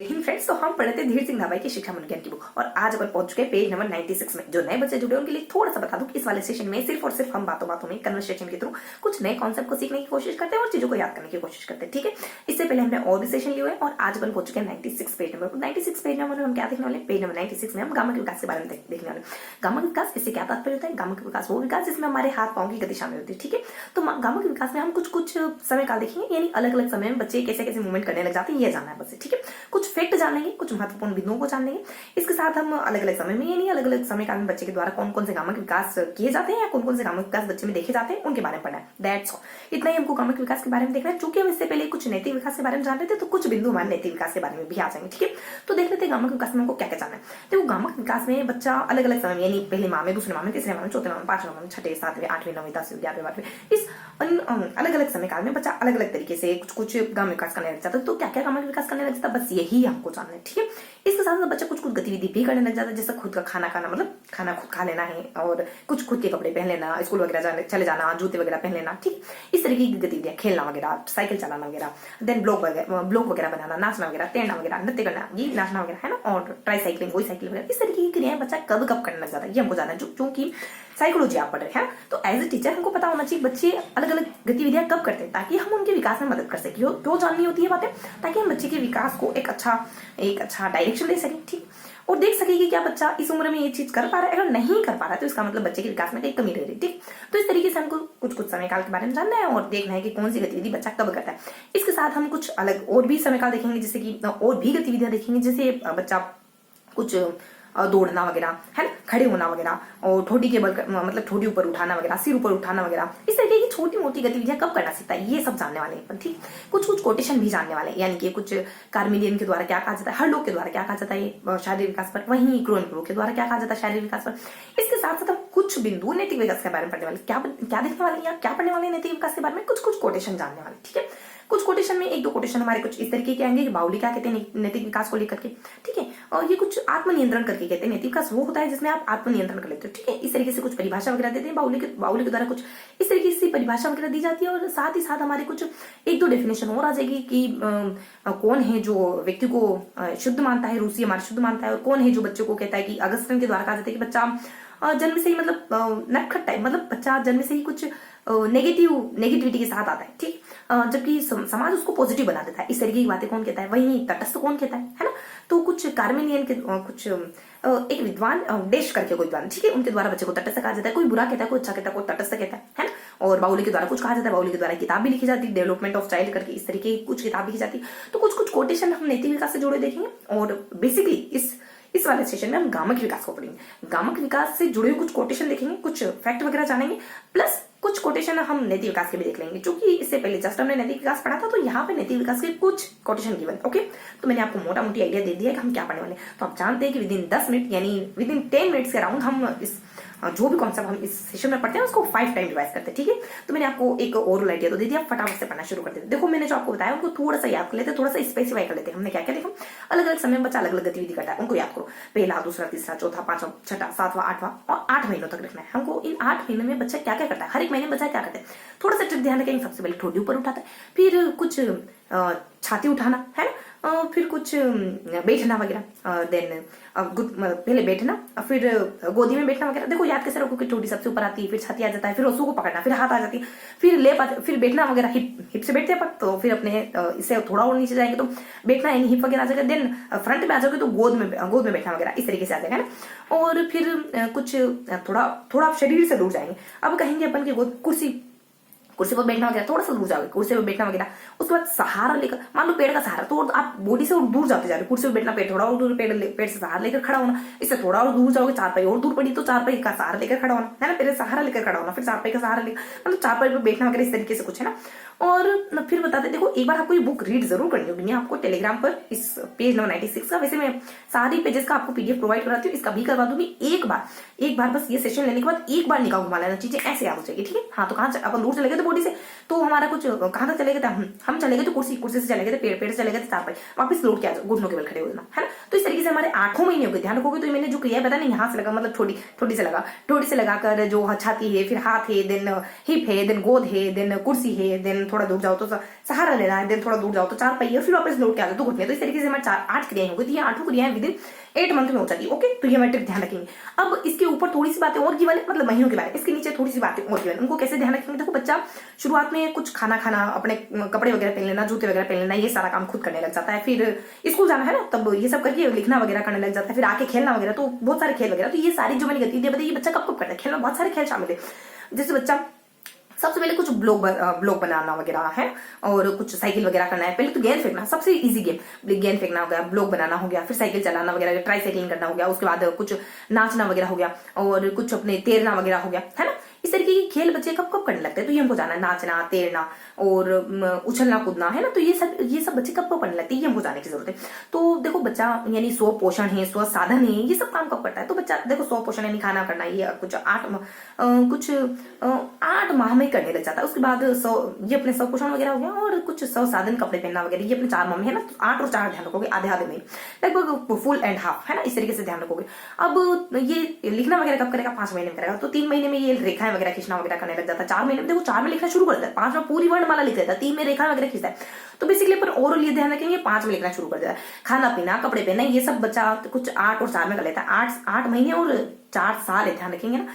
लेकिन फ्रेंड्स, तो हम पढ़े थे धीर सिंह नाबाई की शिक्षा मनोज्ञान की बुक और आज अपन पहुंच चुके हैं पेज नंबर 96 में। जो नए बच्चे जुड़े उनके लिए थोड़ा सा बता दूं कि इस वाले सेशन में सिर्फ और सिर्फ हम बातों में कन्वर्सेशन के थ्रू कुछ नए कॉन्सेप्ट को सीखने की कोशिश करते हैं और चीजों को याद करने की कोशिश करते हैं। ठीक है, इससे पहले हमने और भी सेशन लिए हुए और आज अपन पहुंच चुके हैं 96 पेज नंबर। 96 पेज नंबर हम क्या देखने वाले? पेज नंबर 96 में हम गामा के विकास के बारे में देखने वाले। गामा के विकास, इससे क्या तात्पर्य होता है? गामा के विकास वो विकास जिसमें हमारे हाथ पांव की गति शामिल होती है। ठीक है, तो गामा के विकास में हम कुछ समय काल देखेंगे, यानी अलग अलग समय में बच्चे कैसे कैसे मूवमेंट करने लग जाते हैं, ये जानना है बस। ठीक है, कुछ फैक्ट जानेंगे, कुछ महत्वपूर्ण बिंदुओं को जान लेंगे। इसके साथ हम अलग अलग समय में, यानी अलग अलग समय काल में बच्चे के द्वारा कौन कौन से गामा के विकास किए जाते हैं या कौन कौन से गामा के विकास बच्चे में देखे जाते हैं, उनके बारे में पढ़ना है। दैट्स ऑल, इतना ही हमको गामा के विकास के बारे में देखना है। चूंकि हम इससे पहले कुछ नैतिक विकास के बारे में जान रहे थे, तो कुछ बिंदु हमारे नैतिक विकास के बारे में भी आ जाएंगे। ठीक है, तो देख लेते हैं गामा के विकास में हमको क्या क्या जानना है। देखो, गामा के विकास में बच्चा अलग अलग समय, यानी पहले माह में, दूसरे माह में, तीसरे माह में, चौथे माह में, पांचवें माह में, छठे, सातवें, आठवें, नौवीं, 10वीं, 11वीं, 12वीं, इस अलग अलग समय काल में बच्चा अलग अलग तरीके से कुछ गामा विकास करने लग जाता है। तो क्या क्या गामा विकास करने लग जाता है, बस यही हमको जानना है। ठीक है, इसके साथ बच्चा कुछ गतिविधि भी करने लग जाता है, जैसे खुद का खाना खाना, मतलब खाना खुद खा लेना है, और कुछ खुद के कपड़े पहन लेना, स्कूल वगैरह चले जाना, जूते वगैरह पहन लेना। ठीक, इस तरीके की गतिविधियां, खेलना वगैरह, साइकिल चलाना वगैरह, देन ब्लॉग वगैरह बनाना, नाचना वगैरह, तैरना वगैरह, नृत्य करना, ये नाचना वगैरह है ना, और ट्राई साइकिलिंग, वही साइकिल वगैरह, इस तरीके की क्रियाएं बच्चा कब कब करने लग जाता है, ये हमको जानना है। क्योंकि साइकोलॉजी आप पढ़ रहे हैं, तो एज ए टीचर हमको पता होना चाहिए बच्चे अलग अलग गतिविधियां कब करते हैं, ताकि हम उनके विकास में मदद कर सके। क्यों जाननी होती है बातें? ताकि हम बच्चे के विकास को एक अच्छा डायरेक्शन दे सके। ठीक, और देख सके कि क्या बच्चा इस उम्र में ये चीज कर पा रहा है। अगर नहीं कर पा रहा है तो इसका मतलब बच्चे के विकास में कहीं कमी रह रही है। ठीक, तो इस तरीके से हमको कुछ समय काल के बारे में जानना है और देखना है कि कौन सी गतिविधि बच्चा कब करता है। इसके साथ हम कुछ अलग और भी समय काल देखेंगे, जैसे कि और भी गतिविधियां देखेंगे, जैसे बच्चा कुछ दौड़ना वगैरह है ना, खड़े होना वगैरह, और ठोडी के बल, मतलब ठोडी ऊपर उठाना वगैरह, सिर ऊपर उठाना वगैरह, इस तरीके की छोटी मोटी गतिविधियां कब करना सीखता है, ये सब जानने वाले हैं। ठीक, कुछ कोटेशन भी जानने वाले हैं, यानी कि कुछ कार्मिलियन के द्वारा क्या कहा जाता है, हर लोग के द्वारा क्या कहा जाता है शारीरिक विकास पर, वहीं क्रोनब्रो के द्वारा क्या कहा जाता है शारीरिक विकास पर। इसके साथ साथ हम कुछ बिंदु नैतिक विकास के बारे में पढ़ने वाले, क्या देखने वाले या क्या पढ़ने वाले नैतिक विकास के बारे में, कुछ कोटेशन जानने वाले। ठीक है, कुछ कोटेशन में एक दो कोटेशन हमारे कुछ इस तरीके के आएंगे कि बाउली क्या कहते हैं नैतिक विकास को लेकर के। ठीक है, और ये कुछ आत्मनियंत्रण करके कहते हैं। नैतिक विकास वो होता है जिसमें आप आत्मनियंत्रण कर लेते हो। ठीक है, इस तरीके से कुछ परिभाषा वगैरह देते हैं बाउली के द्वारा, कुछ इस तरीके से परिभाषा वगैरह दी जाती है। और साथ ही साथ हमारे कुछ एक दो डेफिनेशन और आ जाएगी कि कौन है जो व्यक्ति को शुद्ध मानता है, रूसी हमारे शुद्ध मानता है, और कौन है जो बच्चों को कहता है कि अगस्टिन के द्वारा कहा जाता है कि बच्चा जन्म से ही, मतलब नटखट टाइप, मतलब बच्चा जन्म से ही कुछ नेगेटिविटी के साथ आता है। ठीक, जबकि समाज उसको पॉजिटिव बना देता है। इस तरीके की बातें कौन कहता है? वही तटस्थ कौन कहता है ना। तो कुछ कार्मेलियन के कुछ एक विद्वान डेश करके कोई विद्वान, ठीक है, उनके द्वारा बच्चे को तटस्थ कहा जाता है। कोई बुरा कहता है, कोई अच्छा कहता है, कोई तटस्थ कहता है ना। और बाउली के द्वारा कुछ कहा जाता है, बाउली के द्वारा किताब भी लिखी जाती है, डेवलपमेंट ऑफ चाइल्ड करके, इस तरीके की कुछ किताब लिखी जाती है। तो कुछ कोटेशन हम नैतिक विकास से जुड़े देखेंगे, और बेसिकली इस वाले सेशन में हम गामा के विकास को पढ़ेंगे। गामा के विकास से जुड़े हुए कुछ कोटेशन देखेंगे, कुछ फैक्ट वगैरह जानेंगे, प्लस कुछ कोटेशन हम नैतिक विकास के भी देख लेंगे। क्योंकि इससे पहले जस्ट हमने नैतिक विकास पढ़ा था, तो यहाँ पे नैतिक विकास के कुछ कोटेशन गिवन। ओके, तो मैंने आपको मोटा मोटी आइडिया दे दिया है कि हम क्या पढ़ने वाले हैं। तो आप जानते हैं कि विदिन 10 मिनट, यानी विदिन 10 मिनट्स के अराउंड हम इस जो भी कॉन्सेप्ट हम इस सेशन में पढ़ते हैं उसको 5 टाइम रिवाइज करते हैं। ठीक है, तो मैंने आपको एक ओवरऑल आइडिया तो दे दिया, फटाफट से पढ़ना शुरू कर देते। देखो, मैंने जो आपको बताया उनको थोड़ा सा याद कर लेते, थोड़ा सा स्पेसिफाई कर लेते हैं। हमने क्या क्या देखा, अलग अलग समय में बच्चा अलग अलग गतिविधि करता है, उनको याद करो। पहला, दूसरा, तीसरा, चौथा, पांचवा, छठा, सातवां, आठवां, और 8 महीनों तक रखना है हमको। इन 8 महीनों में बच्चा क्या क्या करता है, हर एक महीने बच्चा क्या करता है, थोड़ा सा ट्रिक ध्यान रखेंगे। सबसे पहले ठोडी ऊपर उठाता है, फिर कुछ छाती उठाना है ना, फिर कुछ बैठना वगैरह, देन पहले बैठना, फिर गोदी में बैठना वगैरह। देखो, याद कैसे रखो कि ठोडी सबसे ऊपर आती है, फिर छाती आ जाता है, फिर ओसू को पकड़ना, फिर हाथ आ जाती है, फिर बैठना वगैरह, हिप से बैठते हैं पर, तो फिर अपने इससे थोड़ा और नीचे जाएंगे तो बैठना, यानी हिप वगैरह आ जाएगा। देन फ्रंट में आ जाओगे तो गोद में बैठना वगैरह, इस तरीके से आ जाएगा ना। और फिर कुछ थोड़ा शरीर से दूर जाएंगे। अब कहेंगे अपन की गोद, कुर्सी पर बैठना वगैरह, थोड़ा सा दूर जाओगे, कुर्सी पर बैठना वगैरह। उसके बाद सहारा लेकर, मान लो पेड़ का सहारा, तो आप बॉडी से दूर जाते जा रहे हो, कुर्सी पर बैठना, पेड़ थोड़ा और दूर, पेड़ से सहारा लेकर खड़ा होना, इससे थोड़ा और दूर जाओगे, चारपाई और दूर पड़ी तो चारपाई का सहारा लेकर खड़ा होना है ना, पहले सहारा लेकर खड़ा होना, फिर चारपाई का सहारा लेकर, मतलब चारपाई पर बैठना वगैरह, इस तरीके से कुछ है ना। और फिर बताते, देखो एक बार आपको ये बुक रीड जरूर करनी होगी। मैं आपको टेलीग्राम पर इस पेज नंबर 96 का, वैसे मैं सारी पेजेस का आपको पीडीएफ प्रोवाइड कराती हूँ, इसका भी करवा दूंगी। एक बार बस ये सेशन लेने के बाद एक बार निगाह घुमा लेना, चीजें ऐसे याद हो जाएगी। ठीक है, हाँ, तो कहाँ अपन दूर चले गए तो बॉडी से, तो हमारा कुछ कहाँ तक चले गए थे हम चले गए थे कुर्सी से चले गए थे, पेड़ से चले गए थे चारपाई, वापस लौट के आ जाओ, घुटनों के बल खड़े हो जाना, है ना। तो इस तरीके से हमारे 8 महीने हो गए। ध्यान रखोगे तो मैंने जो क्रिया बताया ना, यहाँ से लगा मतलब ठोड़ी से लगाकर जो छाती है, फिर हाथ है, देन हिप है, देन गोद है, देन कुर्सी है, देन थोड़ा दूर जाओ तो सहारा लेना है, देन थोड़ा दूर जाओ तो चारपाई है, फिर वापस लौट के आ जाओ तो घुटने। तो इस तरीके से हमारे 8 क्रियाएं हो गई। ये 8 क्रियाएं विदिन 8 मंथ में हो जाती है। ओके, तो ये मैट्रिक ध्यान रखेंगे। अब इसके ऊपर थोड़ी सी बातें और की वाले मतलब महीनों के बारे में, इसके नीचे थोड़ी सी बातें और की वाले, उनको कैसे ध्यान रखेंगे। देखो बच्चा शुरुआत में कुछ खाना, अपने कपड़े वगैरह पहन लेना, जूते वगैरह पहन लेना, ये सारा काम खुद करने लग जाता है। फिर स्कूल जाना है ना, तब ये सब करके लिखना वगैरह करने लग जाता है। फिर आके खेलना वगैरह, तो बहुत सारे खेल वगैरह। तो ये सारी जो मैंने गतिविधियां बताई, ये बच्चा कब करता है, खेल में बहुत सारे खेल शामिल है। जैसे बच्चा सबसे पहले कुछ ब्लॉक बनाना वगैरह है, और कुछ साइकिल वगैरह करना है। पहले तो गेंद फेंकना, सबसे इजी गेंद फेंकना हो गया, ब्लॉक बनाना हो गया, फिर साइकिल चलाना वगैरह, ट्राई साइकिलिंग करना हो गया, उसके बाद कुछ नाचना वगैरह हो गया, और कुछ अपने तैरना वगैरह हो गया, है ना। इस तरीके के खेल बच्चे कब करने लगते हैं, तो ये हमको जाना है। नाचना, तैरना और उछलना कूदना, है ना। तो ये सब बच्चे कब करने लगते हैं, ये हमको जानने की जरूरत है। तो देखो बच्चा यानी स्व पोषण है, स्व साधन है, ये सब काम कब करता है। तो बच्चा देखो स्व पोषण यानी खाना करना, ये कुछ 8 माह में करने लग जाता है। उसके बाद ये अपने स्व पोषण वगैरह हो गया, और कुछ स्व साधन कपड़े पहनना वगैरह, ये अपने 4 माह में, है ना। 8 और 4 ध्यान रखोगे, आधे में लगभग फुल एंड हाफ, है ना। इस तरीके से ध्यान रखोगे। अब ये लिखना वगैरह कब करेगा, 5 महीने में करेगा। तो 3 महीने में ये रेखाएं वगैरह खींचना वगैरह करने लग जाता है। 4 महीने में देखो 4 में लिखना शुरू कर देता है, 5 में पूरी वर्णमाला लिख देता है, 3 में रेखा वगैरह खींचता है। तो बेसिकली पर ओरल ये ध्यान रखेंगे, 5 में लिखना शुरू कर देता है। खाना पीना, कपड़े पहनना, ये सब बच्चा कुछ 8 और 4 में कर लेता है। 8 महीने और 4 साल है, ध्यान रखेंगे ना।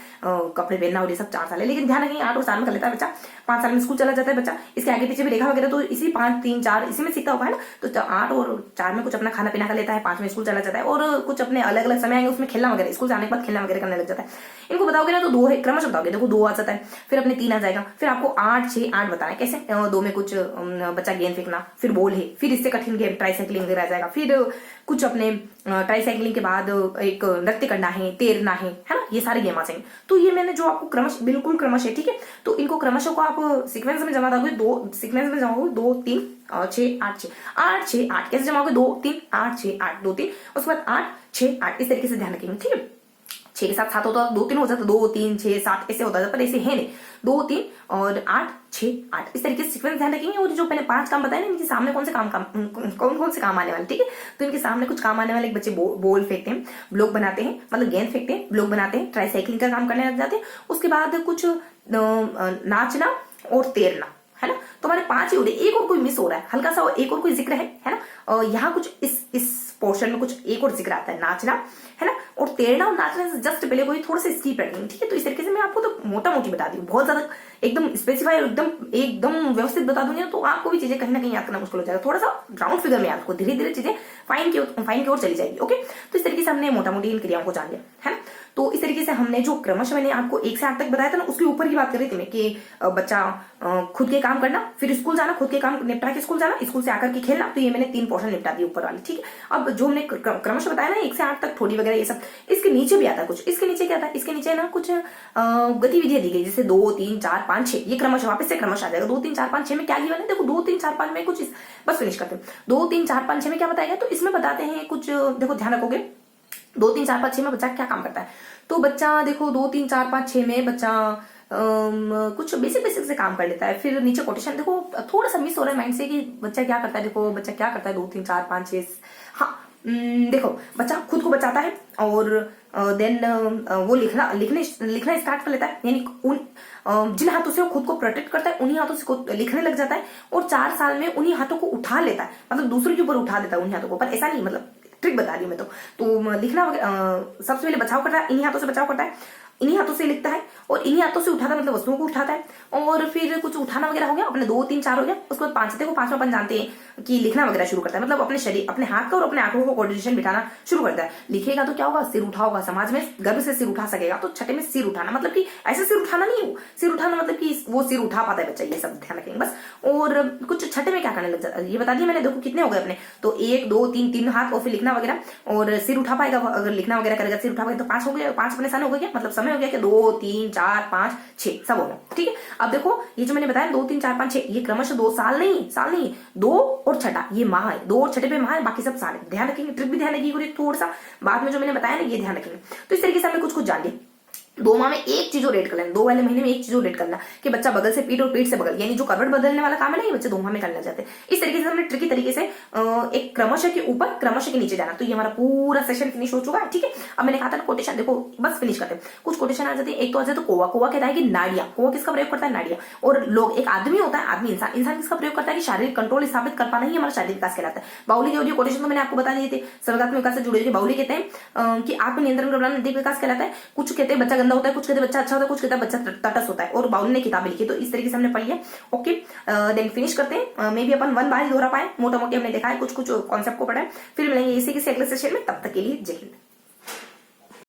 कपड़े पहनना और ये सब 4 साल है, लेकिन ध्यान रखेंगे 8 और 4 में कर लेता है बच्चा। 5 साल में स्कूल चला जाता है बच्चा। इसके आगे पीछे भी रेखा वगैरह तो इसी 5, 3, 4 इसी में सीखता होगा, है ना। तो 8 और 4 में कुछ अपना खाना पीना कर लेता है, 5 में स्कूल चला जाता है, और कुछ अपने अलग अलग समय आएंगे उसमें खेलना वगैरह, स्कूल जाने के बाद खेलना वगैरह करने लग जाता है। इनको बताओगे ना तो 2 है, क्रमश बताओगे। देखो 2 आ जाता है, फिर अपने 3 आ जाएगा, फिर आपको 8, 6, 8 बताना है। कैसे 2 में कुछ बच्चा गेंद फेंकना, फिर बॉल है, फिर इससे कठिन गेम ट्राई साइकिलिंग वगैरह आ जाएगा, फिर कुछ अपने ट्राई साइकिलिंग के बाद एक नृत्य करना है, तैरना है ना। ये सारे गेम आ जाएंगे। तो ये मैंने जो आपको क्रमश, बिल्कुल क्रमश है, ठीक है। तो इनको क्रमशों को आप सीक्वेंस में जमा दोगे, 2 सीक्वेंस में जमाओगे, 2, 3, 6, 8, 6, 8, 6, 8 कैसे जमाओगे, 2, 3, 8, 6, 8, 2, 3, उसके बाद 8, 6, 8 इस तरीके से ध्यान रखेंगे, ठीक है। 6 के साथ 7 होता है, 2, 3 हो जाता है, 2, 3, 6, 7 ऐसे होता है, पर ऐसे है नहीं। 2, 3 और 8, 6, 8 इस तरीके से सीक्वेंस ध्यान रखेंगे। और जो पहले 5 काम बताए ना, इनके सामने कौन से काम आने वाले, ठीक है। तो इनके सामने कुछ काम आने वाले, एक बच्चे बॉल फेंकते हैं, ब्लॉक बनाते हैं, मतलब गेंद फेंकते हैं, ब्लॉक बनाते हैं, ट्राई साइकिलिंग का काम करने लग जाते हैं। उसके बाद कुछ नाचना और तैरना, है ना। तो हमारे 5 ही हो रहे, एक और कोई मिस हो रहा है, हल्का सा एक और कोई जिक्र है ना। और यहाँ कुछ इस पोर्शन में कुछ एक और जिक्र आता है, नाचना, है ना। और तैरना और नाचने से जस्ट पहले कोई थोड़ा सा स्कीप रखेंगे, ठीक है। तो इस तरीके से मैं आपको तो मोटा मोटी बता दी, बहुत ज्यादा एकदम स्पेसिफाई और एकदम व्यवस्थित बता दूंगी तो आपको भी चीजें कहीं ना कहीं याद करना मुश्किल हो जाएगा। थोड़ा सा राउंड फिगर में आपको धीरे धीरे चीजें फाइन की ओर चली जाएगी। ओके, तो इस तरीके से हमने मोटा मोटी इन क्रियाओं को जान लिया, है ना। तो इस तरीके से हमने जो क्रमशः मैंने आपको 1 से 8 तक बताया था ना, उसके ऊपर की बात कर रही थी मैं कि बच्चा खुद के काम करना, फिर स्कूल जाना, खुद के काम निपटा के स्कूल जाना, स्कूल से आकर के खेलना। तो ये मैंने 3 पोर्शन निपटा दिए ऊपर वाले, ठीक है। अब जो हमने क्रमशः बताया ना 1 से 8 तक, थोड़ी वगैरह ये सब, इसके नीचे भी आता है कुछ। इसके नीचे क्या आता है, इसके नीचे ना कुछ गतिविधियां दी गई, जैसे 2, 3, 4, 5, 6 ये क्रमशः वापस से क्रमशः आ जाएगा। 2, 3, 4, 5, 6 में क्या गिवन है, देखो 2, 3, 4, 5 में कुछ बस फिनिश करते हैं। 2, 3, 4, 5, 6 में क्या बताया, तो इसमें बताते हैं कुछ, देखो ध्यान रखोगे 2, 3, 4, 5, 6 में बच्चा क्या काम करता है। तो बच्चा देखो 2, 3, 4, 5, 6 में बच्चा कुछ बेसिक से काम कर लेता है। फिर नीचे कोटेशन देखो थोड़ा सा मिस हो रहा है माइंड से कि बच्चा क्या करता है। देखो बच्चा क्या करता है 2, 3, 4, 5, 6, हाँ देखो बच्चा खुद को बचाता है और देन वो लिखना स्टार्ट कर लेता है, यानी जिन हाथों से वो खुद को प्रोटेक्ट करता है उन्हीं हाथों से लिखने लग जाता है। और 4 साल में उन्हीं हाथों को उठा लेता है, मतलब दूसरे के ऊपर उठा देता है उन्हीं हाथों को, पर ऐसा नहीं, मतलब ट्रिक बता रही हूँ मैं तो लिखना सबसे पहले बचाव करता है, इन्हीं हाथों से बचाव करता है, इन्हीं हाथों से लिखता है और इन्हीं हाथों से उठाता है, मतलब वस्तुओं को उठाता है। और फिर कुछ उठाना वगैरह हो गया, अपने 2, 3, 4 हो गया। उसके बाद 5 देखो 5 में अपन जानते हैं कि लिखना वगैरह शुरू करता है, मतलब अपने शरीर, अपने हाथ का और अपने आंखों को कोऑर्डिनेशन बिठाना शुरू करता है। लिखेगा तो क्या होगा, सिर उठा होगा, समाज में गर्व से सिर उठा सकेगा। तो छठे में सिर उठाना, मतलब कि ऐसे सिर उठाना नहीं, वो सिर उठाना मतलब कि वो सिर उठा पाता है बच्चा, ये सब ध्यान रखेंगे बस। और कुछ छठे में क्या करने लग जाता है ये बता दिया मैंने। देखो कितने हो गए अपने, तो 1, 2, 3, 3 हाथ और फिर लिखना वगैरह, और सिर उठा पाएगा अगर लिखना वगैरह करेगा, सिर उठा पाएगा तो 5 हो गए, 5 अपने सामने हो गया, मतलब समय हो गया कि 2, 3, 4, 5, 6 सब हो गया, ठीक है। अब देखो ये जो मैंने बताया 2, 3, 4, 5, 6 ये क्रमशः 2 साल नहीं 2 और छठा ये माह है, 2 और छठे पे माह है, बाकी सब साल है। ध्यान रखेंगे, ट्रिक भी ध्यान रखिएगा थोड़ा सा बाद में जो मैंने बताया ना ये ध्यान रखेंगे। तो इस तरीके से हमने कुछ जान लिया। 2 माह में एक चीज और रेड कर लेना, 2 वाले महीने में एक चीज और रेड करना कि बच्चा बगल से पीठ और पीठ से बगल, यानी जो करवट बदलने वाला काम है ना, ये बच्चे 2 माह में करना चाहते हैं। इस तरीके से हमने ट्रिकी तरीके से एक क्रमशः के ऊपर क्रमशः के नीचे जाना। तो ये हमारा पूरा सेशन फिनिश हो चुका है। ठीक है, अब मैंने कहा था कोटेशन देखो, बस फिनिश करते हैं। कुछ कोटेशन आ जाते हैं। एक तो आ जाए तो कोवा, कोवा कहता है कि नाड़ियां, कोवा किसका प्रयोग करता है, नाड़ियां। और लोग, एक आदमी होता है, आदमी इंसान, इंसान किसका प्रयोग करता है कि शारीरिक कंट्रोल स्थापित कर पाना ही हमारा शारीरिक विकास कहलाता है। बाहुली की ऑडियो कोटेशन तो मैंने आपको बता दिए थे, सर्वगात्मक विकास से जुड़े हुए। बाहुली कहते हैं कि आत्मनियंत्रण का नैतिक विकास कहलाता है। कुछ कहते हैं बच्चा गंदा होता है, कुछ कहते हैं बच्चा अच्छा होता है, कुछ कहता है बच्चा तटस्थ होता है। और बाउल ने किताबें लिखी, तो इस तरीके से हमने पढ़ लिया। ओके, देन फिनिश करते हैं। मे भी अपन 1 बार ही दोहरा पाए, मोटा मोटी हमने देखा है, कुछ कुछ कॉन्सेप्ट को पढ़ा है। फिर मिलेंगे इसी किसी अगले सेशन में, तब तक के लिए जय हिंद।